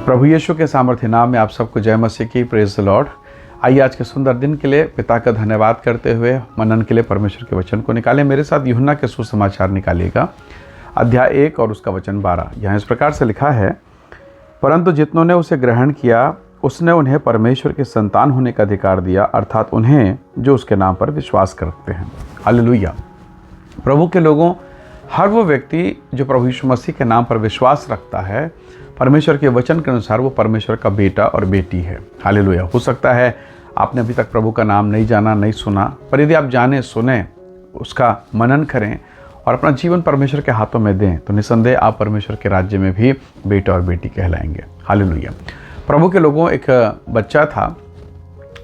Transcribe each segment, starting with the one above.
प्रभु यीशु के सामर्थ्य नाम में आप सबको जय मसीह की। Praise the Lord. आइए आज के सुंदर दिन के लिए पिता का धन्यवाद करते हुए मनन के लिए परमेश्वर के वचन को निकालें। मेरे साथ यूहन्ना के सुसमाचार निकालिएगा, अध्याय 1 और उसका वचन 12। यहाँ इस प्रकार से लिखा है, परंतु जितनों ने उसे ग्रहण किया उसने उन्हें परमेश्वर के संतान होने का अधिकार दिया, अर्थात उन्हें जो उसके नाम पर विश्वास करते हैं। हालेलुया। प्रभु के लोगों, हर वो व्यक्ति जो प्रभु यीशु मसीह के नाम पर विश्वास रखता है, परमेश्वर के वचन के अनुसार वो परमेश्वर का बेटा और बेटी है। हालेलुया। हो सकता है आपने अभी तक प्रभु का नाम नहीं जाना, नहीं सुना, पर यदि आप जाने सुने, उसका मनन करें और अपना जीवन परमेश्वर के हाथों में दें, तो निसंदेह आप परमेश्वर के राज्य में भी बेटा और बेटी कहलाएंगे। हालेलुया। प्रभु के लोगों, एक बच्चा था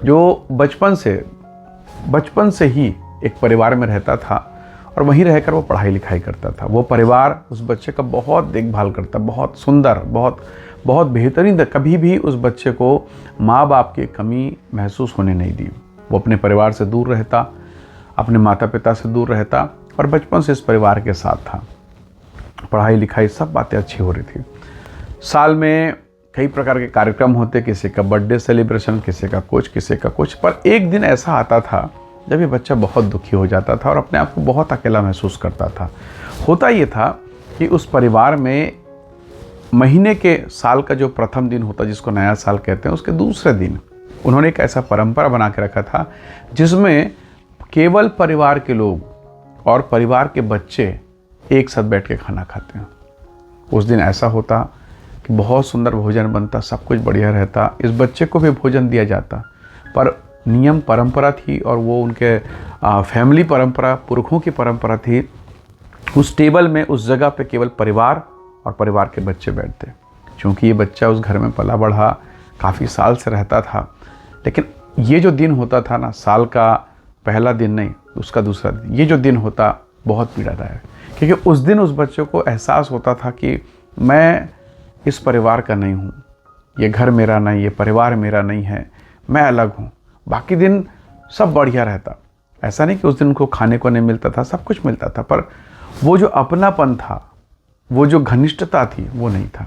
जो बचपन से ही एक परिवार में रहता था और वहीं रहकर वो पढ़ाई लिखाई करता था। वो परिवार उस बच्चे का बहुत देखभाल करता, बहुत सुंदर, बहुत बेहतरीन। कभी भी उस बच्चे को माँ बाप की कमी महसूस होने नहीं दी। वो अपने परिवार से दूर रहता, अपने माता पिता से दूर रहता और बचपन से इस परिवार के साथ था। पढ़ाई लिखाई सब बातें अच्छी हो रही थी। साल में कई प्रकार के कार्यक्रम होते, किसी का बर्थडे सेलिब्रेशन, किसी का कुछ। पर एक दिन ऐसा आता था जब ये बच्चा बहुत दुखी हो जाता था और अपने आप को बहुत अकेला महसूस करता था। होता ये था कि उस परिवार में महीने के साल का जो प्रथम दिन होता, जिसको नया साल कहते हैं, उसके दूसरे दिन उन्होंने एक ऐसा परंपरा बना के रखा था जिसमें केवल परिवार के लोग और परिवार के बच्चे एक साथ बैठ के खाना खाते हैं। उस दिन ऐसा होता कि बहुत सुंदर भोजन बनता, सब कुछ बढ़िया रहता, इस बच्चे को भी भोजन दिया जाता। पर नियम परंपरा थी और वो उनके फैमिली परंपरा, पुरखों की परंपरा थी। उस टेबल में, उस जगह पे केवल परिवार और परिवार के बच्चे बैठते। क्योंकि ये बच्चा उस घर में पला बढ़ा, काफ़ी साल से रहता था। लेकिन ये जो दिन होता था ना, साल का पहला दिन नहीं, उसका दूसरा दिन, ये जो दिन होता बहुत पीड़ादायक, क्योंकि उस दिन उस बच्चे को एहसास होता था कि मैं इस परिवार का नहीं हूँ, ये घर मेरा नहीं, ये परिवार मेरा नहीं है, मैं अलग हूँ। बाकी दिन सब बढ़िया रहता, ऐसा नहीं कि उस दिन उनको खाने को नहीं मिलता था, सब कुछ मिलता था, पर वो जो अपनापन था, वो जो घनिष्ठता थी, वो नहीं था।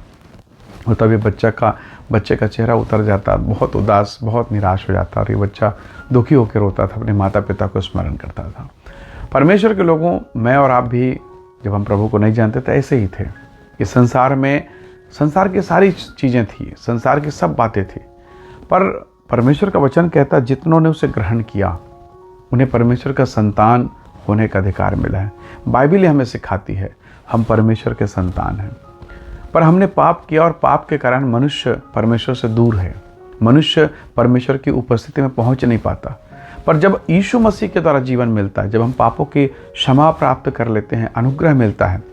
और तभी बच्चे का चेहरा उतर जाता, बहुत उदास, बहुत निराश हो जाता और ये बच्चा दुखी होकर रोता था, अपने माता पिता को स्मरण करता था। परमेश्वर के लोगों, मैं और आप भी जब हम प्रभु को नहीं जानते थे ऐसे ही थे। इस संसार में संसार की सारी चीज़ें थी, संसार की सब बातें थी, पर परमेश्वर का वचन कहता, जितनों ने उसे ग्रहण किया उन्हें परमेश्वर का संतान होने का अधिकार मिला है। बाइबल हमें सिखाती है हम परमेश्वर के संतान हैं, पर हमने पाप किया और पाप के कारण मनुष्य परमेश्वर से दूर है। मनुष्य परमेश्वर की उपस्थिति में पहुंच नहीं पाता। पर जब यीशु मसीह के द्वारा जीवन मिलता है, जब हम पापों की क्षमा प्राप्त कर लेते हैं, अनुग्रह मिलता है,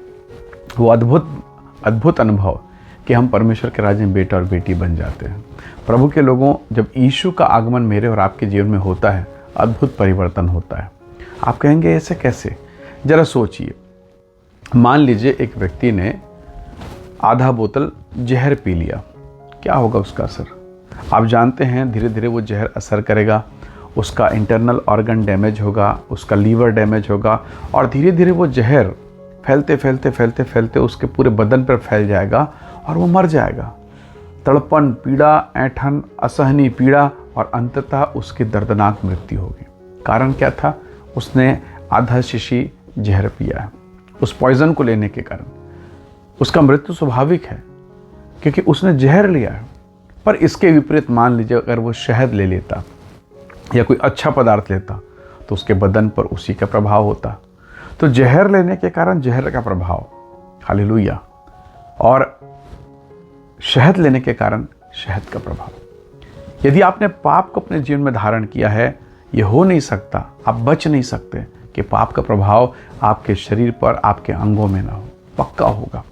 वो अद्भुत अनुभव कि हम परमेश्वर के राज्य में बेटा और बेटी बन जाते हैं। प्रभु के लोगों, जब यीशु का आगमन मेरे और आपके जीवन में होता है, अद्भुत परिवर्तन होता है। आप कहेंगे ऐसे कैसे? जरा सोचिए। मान लीजिए एक व्यक्ति ने आधा बोतल जहर पी लिया, क्या होगा उसका असर? आप जानते हैं धीरे धीरे वो जहर असर करेगा, उसका इंटरनल ऑर्गन डैमेज होगा, उसका लीवर डैमेज होगा और धीरे धीरे वो जहर फैलते उसके पूरे बदन पर फैल जाएगा और वो मर जाएगा। तड़पन, पीड़ा, ऐंठन, असहनीय पीड़ा और अंततः उसकी दर्दनाक मृत्यु होगी। कारण क्या था? उसने आधा शीशी जहर पिया है। उस पॉइजन को लेने के कारण उसका मृत्यु स्वाभाविक है, क्योंकि उसने जहर लिया है। पर इसके विपरीत मान लीजिए अगर वो शहद ले लेता या कोई अच्छा पदार्थ लेता, तो उसके बदन पर उसी का प्रभाव होता। तो जहर लेने के कारण जहर का प्रभाव, हालेलुया, और शहद लेने के कारण शहद का प्रभाव। यदि आपने पाप को अपने जीवन में धारण किया है, ये हो नहीं सकता, आप बच नहीं सकते कि पाप का प्रभाव आपके शरीर पर, आपके अंगों में ना हो, पक्का होगा।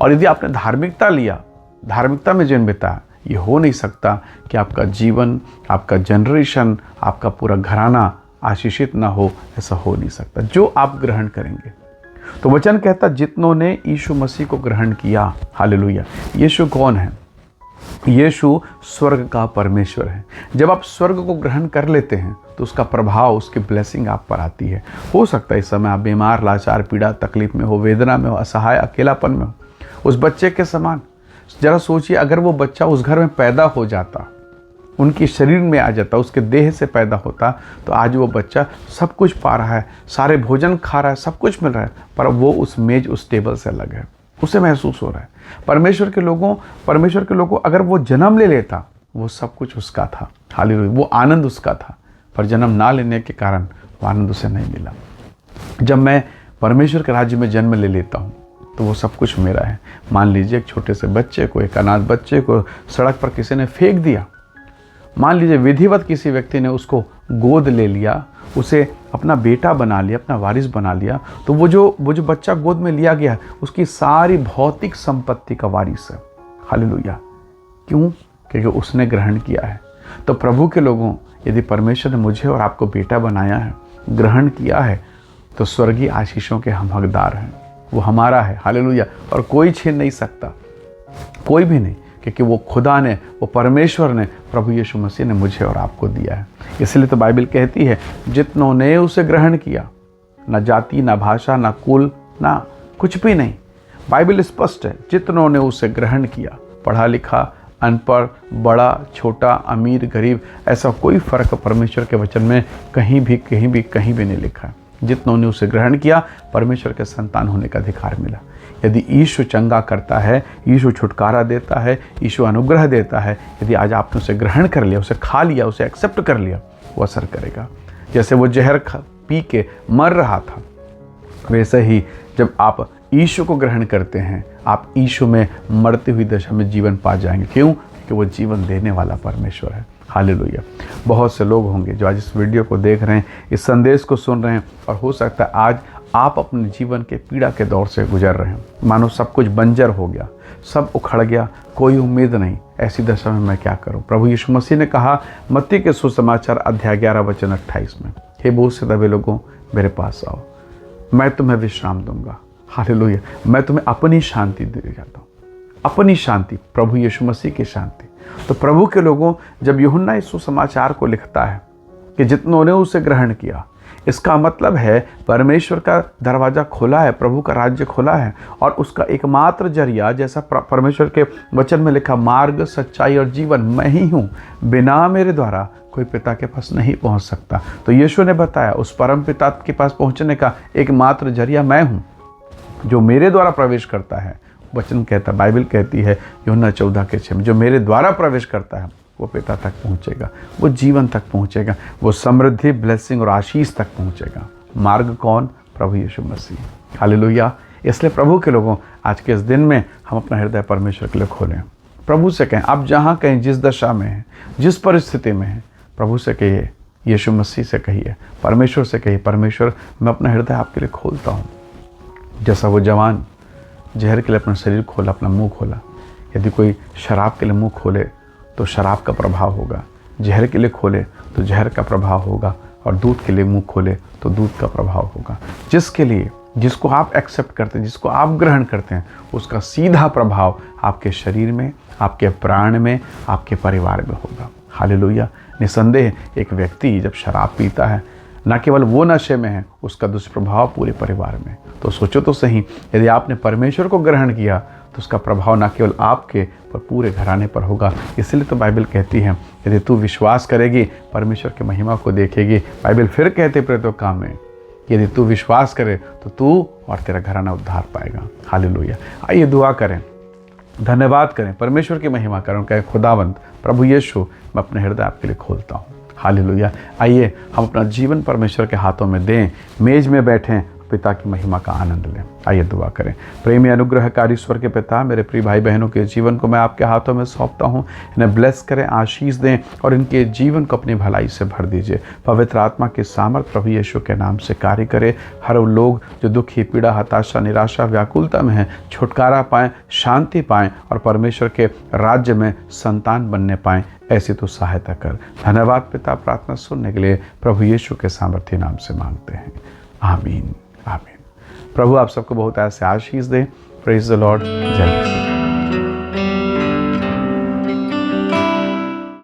और यदि आपने धार्मिकता लिया, धार्मिकता में जीवन बिताया, ये हो नहीं सकता कि आपका जीवन, आपका जनरेशन, आपका पूरा घराना आशीषित ना हो, ऐसा हो नहीं सकता। जो आप ग्रहण करेंगे, तो वचन कहता, जितनों ने यीशु मसीह को ग्रहण किया, हालेलुया। यीशु कौन है? यीशु स्वर्ग का परमेश्वर है। जब आप स्वर्ग को ग्रहण कर लेते हैं तो उसका प्रभाव, उसकी ब्लेसिंग आप पर आती है। हो सकता है इस समय आप बीमार, लाचार, पीड़ा, तकलीफ में हो, वेदना में हो, असहाय, अकेलापन में हो, उस बच्चे के समान जरा सोचिए, अगर वो बच्चा उस घर में पैदा हो जाता, उनके शरीर में आ जाता, उसके देह से पैदा होता, तो आज वो बच्चा सब कुछ पा रहा है, सारे भोजन खा रहा है, सब कुछ मिल रहा है, पर वो उस मेज, उस टेबल से अलग है, उसे महसूस हो रहा है। परमेश्वर के लोगों अगर वो जन्म ले लेता, वो सब कुछ उसका था, हालेलुया, वो आनंद उसका था, पर जन्म ना लेने के कारण वो आनंद उसे नहीं मिला। जब मैं परमेश्वर के राज्य में जन्म ले लेता हूँ तो वो सब कुछ मेरा है। मान लीजिए एक छोटे से बच्चे को, एक अनाथ बच्चे को सड़क पर किसी ने फेंक दिया, मान लीजिए विधिवत किसी व्यक्ति ने उसको गोद ले लिया, उसे अपना बेटा बना लिया, अपना वारिस बना लिया, तो वो जो बच्चा गोद में लिया गया है, उसकी सारी भौतिक संपत्ति का वारिस है। हालेलुया। क्यों? क्योंकि उसने ग्रहण किया है। तो प्रभु के लोगों, यदि परमेश्वर ने मुझे और आपको बेटा बनाया है, ग्रहण किया है, तो स्वर्गीय आशीषों के हम हकदार हैं। वो हमारा है, हालेलुया, और कोई छीन नहीं सकता, कोई भी नहीं, क्योंकि वो खुदा ने, वो परमेश्वर ने, प्रभु यीशु मसीह ने मुझे और आपको दिया है। इसलिए तो बाइबल कहती है, जितनों ने उसे ग्रहण किया, ना जाति, ना भाषा, ना कुल, ना कुछ भी नहीं। बाइबल स्पष्ट है, जितनों ने उसे ग्रहण किया, पढ़ा लिखा, अनपढ़, बड़ा, छोटा, अमीर, गरीब, ऐसा कोई फर्क परमेश्वर के वचन में कहीं भी नहीं लिखा है। जितनों ने उसे ग्रहण किया, परमेश्वर के संतान होने का अधिकार मिला। यदि यीशु चंगा करता है, यीशु छुटकारा देता है, यीशु अनुग्रह देता है, यदि आज आपने उसे ग्रहण कर लिया, उसे खा लिया, उसे एक्सेप्ट कर लिया, वो असर करेगा। जैसे वो जहर पी के मर रहा था, वैसे ही जब आप यीशु को ग्रहण करते हैं, आप यीशु में मरती हुई दशा में जीवन पा जाएंगे। क्यों? क्योंकि वो जीवन देने वाला परमेश्वर है। हालेलुया। बहुत से लोग होंगे जो आज इस वीडियो को देख रहे हैं, इस संदेश को सुन रहे हैं, और हो सकता है आज आप अपने जीवन के पीड़ा के दौर से गुजर रहे हैं। मानो सब कुछ बंजर हो गया, सब उखड़ गया, कोई उम्मीद नहीं। ऐसी दशा में मैं क्या करूं? प्रभु यीशु मसीह ने कहा मत्ती के सुसमाचार अध्याय 11 वचन 28 में, हे बोझ से दबे लोगों, मेरे पास आओ, मैं तुम्हें विश्राम दूंगा। हालेलुया। मैं तुम्हें अपनी शांति दे जाता हूँ। अपनी शांति, प्रभु यीशु मसीह की शांति। तो प्रभु के लोगों, जब यूहन्ना इस सुसमाचार को लिखता है कि जितनों ने उसे ग्रहण किया, इसका मतलब है परमेश्वर का दरवाज़ा खुला है, प्रभु का राज्य खुला है, और उसका एकमात्र जरिया, जैसा परमेश्वर के वचन में लिखा, मार्ग, सच्चाई और जीवन मैं ही हूँ, बिना मेरे द्वारा कोई पिता के पास नहीं पहुँच सकता। तो यीशु ने बताया उस परम पिता के पास पहुँचने का एकमात्र जरिया मैं हूँ। जो मेरे द्वारा प्रवेश करता है, वचन कहता, बाइबल कहती है यूहन्ना 14:6 में, जो मेरे द्वारा प्रवेश करता है वो पिता तक पहुँचेगा, वो जीवन तक पहुँचेगा, वो समृद्धि, ब्लेसिंग और आशीष तक पहुँचेगा। मार्ग कौन? प्रभु यीशु मसीह। हालेलुया। इसलिए प्रभु के लोगों, आज के इस दिन में हम अपना हृदय परमेश्वर के लिए खोलें। प्रभु से कहें, आप जहाँ कहें, जिस दशा में हैं, जिस परिस्थिति में हैं, प्रभु से कहिए, यीशु मसीह से कहिए, परमेश्वर से कहिए, परमेश्वर मैं अपना हृदय आपके लिए खोलता हूँ। जैसा वो जवान जहर के लिए अपना शरीर खोला, अपना मुंह खोला, यदि कोई शराब के लिए मुंह खोले तो शराब का प्रभाव होगा, जहर के लिए खोले तो जहर का प्रभाव होगा, और दूध के लिए मुंह खोले तो दूध का प्रभाव होगा। जिसके लिए, जिसको आप एक्सेप्ट करते हैं, जिसको आप ग्रहण करते हैं, उसका सीधा प्रभाव आपके शरीर में, आपके प्राण में, आपके परिवार में होगा। हालेलुया। निसंदेह एक व्यक्ति जब शराब पीता है, न केवल वो नशे में है, उसका दुष्प्रभाव पूरे परिवार में। तो सोचो तो सही, यदि आपने परमेश्वर को ग्रहण किया तो उसका प्रभाव न केवल आपके पर पूरे घराने पर होगा। इसलिए तो बाइबल कहती है, यदि तू विश्वास करेगी, परमेश्वर की महिमा को देखेगी। बाइबल फिर कहते प्रेरितों काम में, यदि तू विश्वास करे तो तू और तेरा घराना उद्धार पाएगा। हालेलुया। आइए दुआ करें, धन्यवाद करें, परमेश्वर की महिमा करें, कहें खुदावंत प्रभु यीशु, मैं अपने हृदय आपके लिए खोलता हूँ। हालेलुया। आइए हम अपना जीवन परमेश्वर के हाथों में दें, मेज में बैठें, पिता की महिमा का आनंद लें। आइए दुआ करें। प्रेमी अनुग्रहकारी ईश्वर के पिता, मेरे प्रिय भाई बहनों के जीवन को मैं आपके हाथों में सौंपता हूँ। इन्हें ब्लेस करें, आशीष दें, और इनके जीवन को अपनी भलाई से भर दीजिए। पवित्र आत्मा की सामर्थ प्रभु यीशु के नाम से कार्य करे। हर वो लोग जो दुखी, पीड़ा, हताशा, निराशा, व्याकुलता में हैं, छुटकारा पाएँ, शांति पाएँ, और परमेश्वर के राज्य में संतान बनने पाएँ, ऐसी तो सहायता कर। धन्यवाद पिता, प्रार्थना सुनने के लिए प्रभु यीशु के सामर्थ्य नाम से मांगते हैं। आमीन, आमीन। प्रभु आप सबको बहुत ऐसे आशीष दे। Praise the lord. जय मसीह।